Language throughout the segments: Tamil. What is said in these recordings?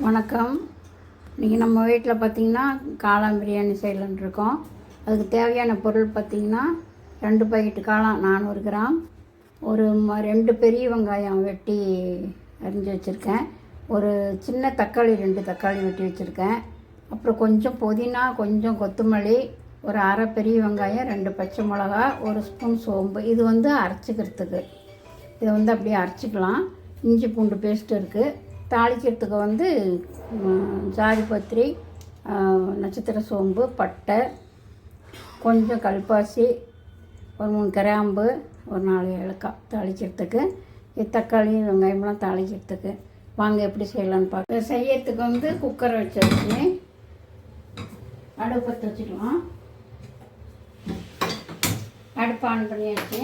வணக்கம். இன்றைக்கி நம்ம வீட்டில் பார்த்திங்கன்னா காளான் பிரியாணி செய்யலான்னு இருக்கோம். அதுக்கு தேவையான பொருள் பார்த்திங்கன்னா 2 பாக்கெட்டு காளான் 400 கிராம், ஒரு 2 பெரிய வெங்காயம் வெட்டி அரிஞ்சு வச்சுருக்கேன், ஒரு சின்ன தக்காளி 2 தக்காளி வெட்டி வச்சுருக்கேன், அப்புறம் கொஞ்சம் புதினா, கொஞ்சம் கொத்தமல்லி, ஒரு அரை பெரிய வெங்காயம், 2 பச்சை மிளகா, ஒரு ஸ்பூன் சோம்பு. இது அரைச்சிக்கிறதுக்கு, இதை அப்படியே அரைச்சிக்கலாம். இஞ்சி பூண்டு பேஸ்ட்டு இருக்குது. தாளிக்கிறதுக்கு ஜாதிபத்திரி, நட்சத்திர சோம்பு, பட்டை, கொஞ்சம் கல்பாசி, ஒரு 3 கிராம்பு, ஒரு 4 ஏலக்காய் தாளிக்கிறதுக்கு. தக்காளி வெங்காயம்லாம் தாளிக்கிறதுக்கு. வாங்க எப்படி செய்யலான்னு பார்க்க. செய்யறதுக்கு குக்கரை வச்சாச்சு, அடுப்பு பற்ற வச்சுக்கலாம். அடுப்பு ஆன் பண்ணியாச்சு.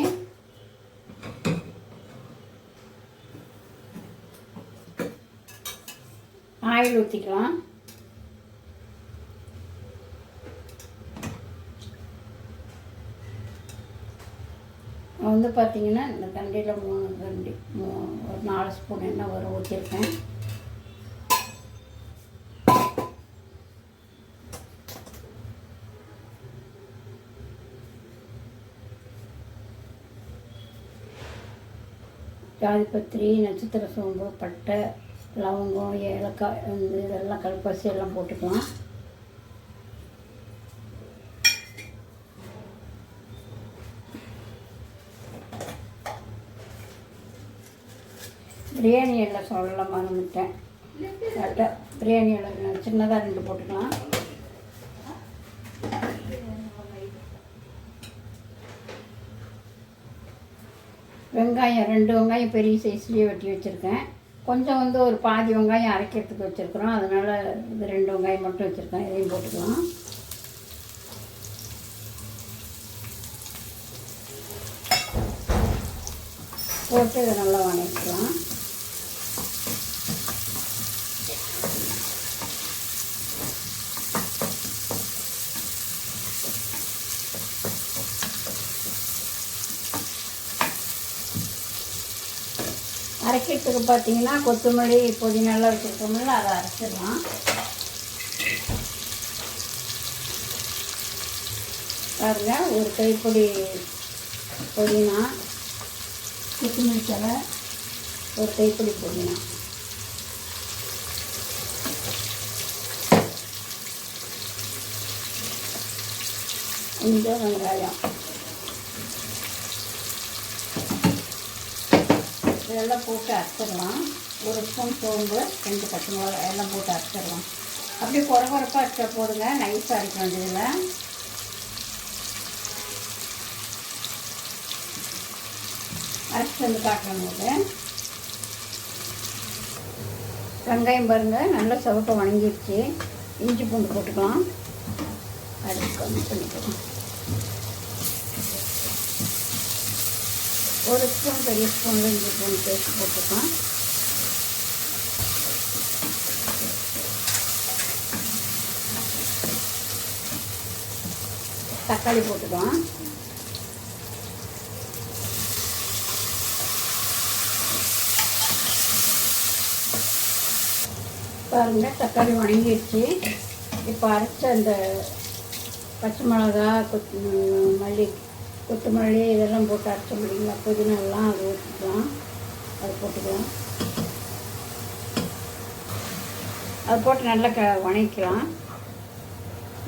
ஆயில் ஊற்றிக்கலாம். பார்த்திங்கன்னா இந்த கண்டியில் 3 கண்டி, ஒரு 4 ஸ்பூன் எண்ணெய் வரும் ஊற்றிருக்கேன். ஜாதிபத்திரி, நட்சத்திர சோம்பு, பட்டை, லவங்கம், ஏலக்காய், இதெல்லாம் கல்பாசி எல்லாம் போட்டுக்கலாம். பிரியாணி எல்லாம் சொல்ல மறந்துட்டேன். பிரியாணி எல்லாம் சின்னதாக 2 போட்டுக்கலாம். வெங்காயம் 2 வெங்காயம் பெரிய சைஸ்லேயே வெட்டி வச்சுருக்கேன். கொஞ்சம் ஒரு பாதி வெங்காயம் அரைக்கிறதுக்கு வச்சுருக்குறோம், அதனால் இது 2 வெங்காயம் மட்டும் வச்சுருக்கேன். இதையும் போட்டுக்கலாம். போட்டு இதை நல்லா வணக்கிக்கலாம். அரைக்கிறதுக்கு பார்த்திங்கன்னா கொத்தமல்லி, புதினாலாம் வச்சுருக்கோம்ல, அதை அரைச்சிடலாம். பாருங்கள், ஒரு கைப்பொடி புதினா, கொத்தமல்லி தழை, ஒரு கைப்பொடி புதினா, கொஞ்சம் வெங்காயம், இதெல்லாம் போட்டு அரைச்சிடலாம். ஒரு ஸ்பூன் சோம்பு, 2 பச்சை மிளகா எல்லாம் போட்டு அரைச்சிடலாம். அப்படியே குறப்பாக அரைச்சா போடுங்க, நைஸாக அரைக்க வேண்டியதில்லை. அரைச்சி காட்டுறம்போது வெங்காயம் பாருங்கள் நல்லா சிவக்க வணங்கிடுச்சு. இஞ்சி பூண்டு போட்டுக்கலாம். அடுப்பு கம்மி பண்ணிக்கலாம். ஒரு ஸ்பூன் பெரிய ஸ்பூனில் இஞ்சி பூண்டு பேஸ்ட் போட்டுக்கலாம். தக்காளி போட்டுக்கலாம். பாருங்கள், தக்காளி வணங்கிடுச்சு. இப்போ அரைச்ச அந்த பச்சை மிளகா, கொத்தமல்லி இதெல்லாம் போட்டு அரைச்ச முடியுங்களா, புதினா எல்லாம் அது ஊற்றிக்கலாம். அது போட்டுக்கலாம். அது போட்டு நல்லா வணக்கலாம்.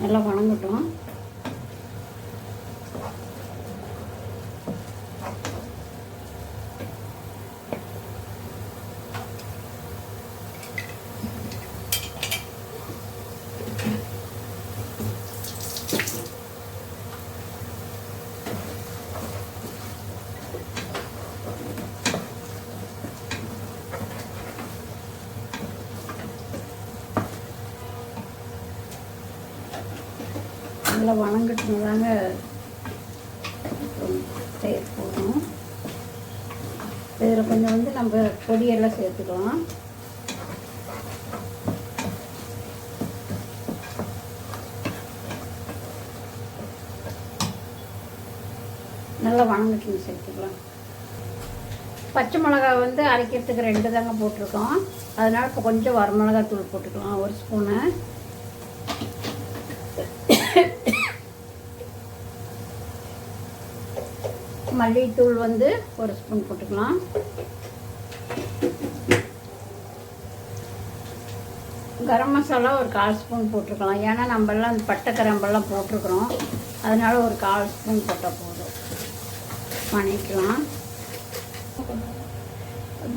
நல்லா வணங்கட்டும். நல்லா வணங்கட்டுதாங்க சேர்த்து போடணும். இதில் கொஞ்சம் நம்ம பொடியெல்லாம் சேர்த்துக்கலாம். நல்லா வணங்கட்டுன்னு சேர்த்துக்கலாம். பச்சை மிளகா வந்து அரைக்கிறதுக்கு 2 தாங்க போட்டிருக்கோம். அதனால் இப்போ கொஞ்சம் வரமிளகாத்தூள் போட்டுக்கலாம், 1 ஸ்பூனு. மல்லித்தூள் வந்து 1 ஸ்பூன் போட்டுக்கலாம். கரம் மசாலா ஒரு 1/4 ஸ்பூன் போட்டுருக்கலாம். ஏன்னா நம்மெல்லாம் பட்டை கிராம்பெல்லாம் போட்டிருக்கிறோம். அதனால் ஒரு 1/4 ஸ்பூன் போட்டால் போதும். வணக்கலாம்.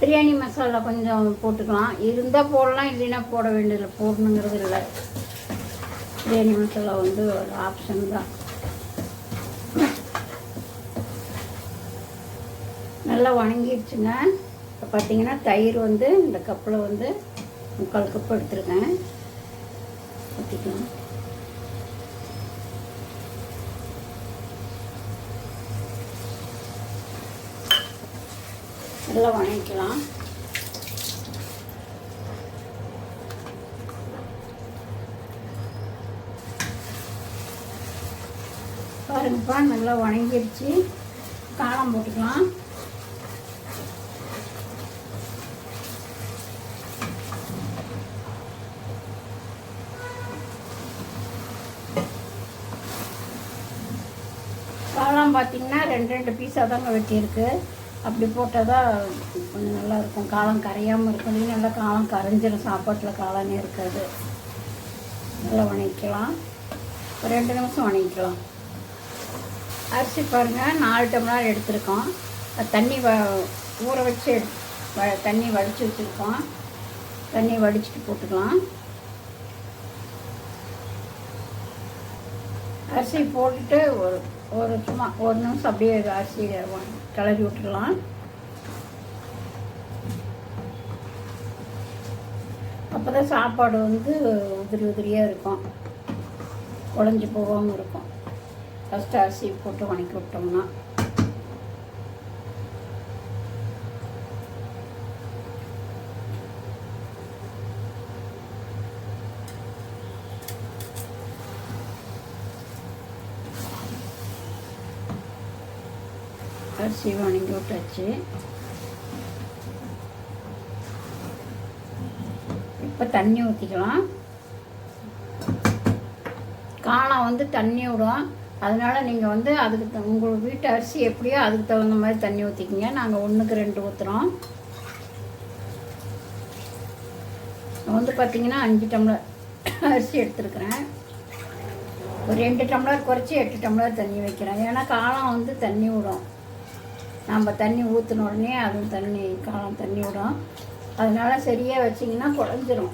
பிரியாணி மசாலா கொஞ்சம் போட்டுக்கலாம். இருந்தால் போடலாம், இல்லைன்னா போட வேண்டியதில்லை. போடணுங்கிறது இல்லை. பிரியாணி மசாலா வந்து ஒரு ஆப்ஷன் தான். நல்லா வணங்கிடுச்சுங்க. இப்போ பார்த்தீங்கன்னா தயிர் வந்து இந்த கப்பில் வந்து 3/4 கப் எடுத்துருக்கேன். ஊற்றிக்கலாம். நல்லா வணக்கலாம். பாருங்கப்பா, நல்லா வணங்கிடுச்சு. காரம் போட்டுக்கலாம். காளான் பார்த்தீங்கன்னா 2 பீஸாக தாங்க வெட்டியிருக்கு. அப்படி போட்டால் தான் கொஞ்சம் நல்லாயிருக்கும். காளான் கரையாமல் இருக்கும். நல்லா காளான் கரைஞ்சிடும். சாப்பாட்டில் காளானே இருக்காது. நல்லா வணக்கலாம். ஒரு 2 நிமிஷம் வணக்கலாம். அரிசி பாருங்கள், 4 டம்ளர் எடுத்துருக்கோம். தண்ணி ஊற வச்சு தண்ணி வடித்து வச்சுருக்கோம். தண்ணி வடிச்சிட்டு போட்டுக்கலாம். அரிசி போட்டுட்டு ஒரு சும்மா 1 நிமிஷம் அப்படியே அரிசி கிளறி விட்டுடலாம். அப்போ தான் சாப்பாடு வந்து உதிரியாக இருக்கும், உடஞ்சி போகாமல் இருக்கும். ஃபஸ்ட்டு அரிசி போட்டு வணக்கி விட்டோம்னா. அரிசி வணங்கி விட்டாச்சு. இப்போ தண்ணி ஊற்றிக்கலாம். காளான் வந்து தண்ணி விடும். அதனால் நீங்கள் வந்து அதுக்கு உங்கள் வீட்டு அரிசி எப்படியோ அதுக்கு தகுந்த மாதிரி தண்ணி ஊற்றிக்கிங்க. நாங்கள் 1க்கு 2 ஊற்றுறோம். வந்து பார்த்திங்கன்னா 5 டம்ளர் அரிசி எடுத்துருக்குறேன். ஒரு 2 டம்ளர் குறைச்சி 8 டம்ளர் தண்ணி வைக்கிறேன். ஏன்னா காளான் வந்து தண்ணி விடும். நம்ம தண்ணி ஊற்றின உடனே அதுவும் காளான் தண்ணி விடும். அதனால் சரியாக வச்சிங்கன்னா குறைஞ்சிரும்.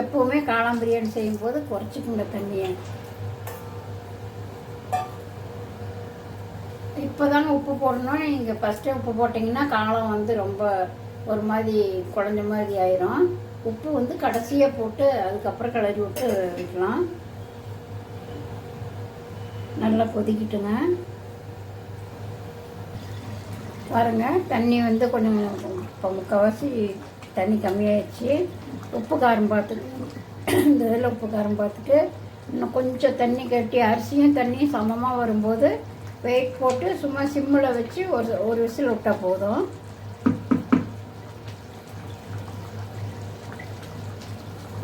எப்போவுமே காளான் பிரியாணி செய்யும்போது குறைச்சிக்குங்க தண்ணியை. இப்போ தானே உப்பு போடணும். நீங்கள் ஃபஸ்ட்டே உப்பு போட்டிங்கன்னா காளான் வந்து ரொம்ப ஒரு மாதிரி குழஞ்ச மாதிரி ஆயிரும். உப்பு வந்து கடைசியாக போட்டு அதுக்கப்புறம் கிளறி விட்டு வைக்கலாம். நல்லா கொதிக்கிட்டுங்க. பாருங்கள், தண்ணி வந்து கொஞ்சம் இப்போ 3/4 தண்ணி கம்மியாகிடுச்சு. உப்பு காரம் பார்த்துட்டு இந்த இதில் உப்பு காரம் பார்த்துட்டு இன்னும் கொஞ்சம் தண்ணி கட்டி அரிசியும் தண்ணியும் சமமாக வரும்போது வெயிட் போட்டு சும்மா சிம்மில் வச்சு ஒரு விசில் விட்டால் போதும்.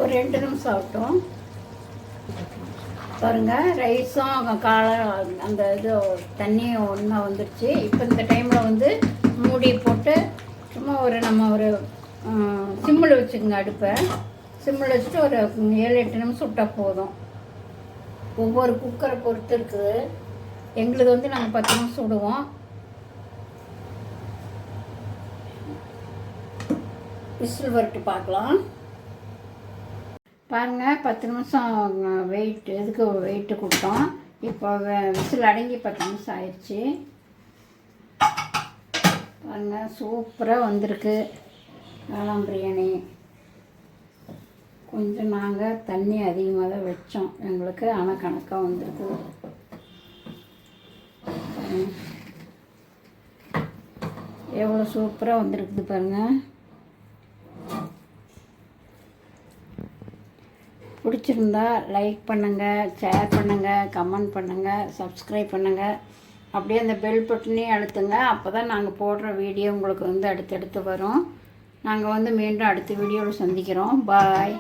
ஒரு 2 நிமிஷம் ஆகட்டும். பாருங்கள், ரைஸும் அந்த இது தண்ணியும் ஒன்றா வந்துடுச்சு. இப்போ இந்த டைமில் வந்து மூடி போட்டு சும்மா நம்ம ஒரு சிம்மில் வச்சுக்கோங்க. அடுப்பை சிம்மில் வச்சுட்டு ஒரு 7-8 நிமிஷம் விட்டால் போதும். ஒவ்வொரு குக்கரை பொறுத்து இருக்குது. எங்களுக்கு வந்து நாங்கள் 10 நிமிஷம் விடுவோம். விசில் வரட்டு பார்க்கலாம். பாருங்கள், 10 நிமிஷம் வெயிட்டு கொடுத்தோம். இப்போ விசில் அடங்கி 10 நிமிஷம் ஆயிடுச்சு. பாருங்கள், சூப்பராக வந்திருக்கு காளான் பிரியாணி. கொஞ்சம் நாங்கள் தண்ணி அதிகமாக தான் வச்சோம் எங்களுக்கு, ஆனால் கணக்காக வந்திருக்கு. எவ்வளோ சூப்பராக வந்திருக்குது பாருங்கள். பிடிச்சிருந்தா லைக் பண்ணுங்கள், ஷேர் பண்ணுங்கள், கமெண்ட் பண்ணுங்கள், சப்ஸ்கிரைப் பண்ணுங்கள். அப்படியே அந்த பெல் பட்டனையும் அழுத்துங்க. அப்போ தான் நாங்கள் போடுற வீடியோ உங்களுக்கு வந்து அடுத்தடுத்து வரும். நாங்கள் வந்து மீண்டும் அடுத்த வீடியோவில் சந்திக்கிறோம். பாய்.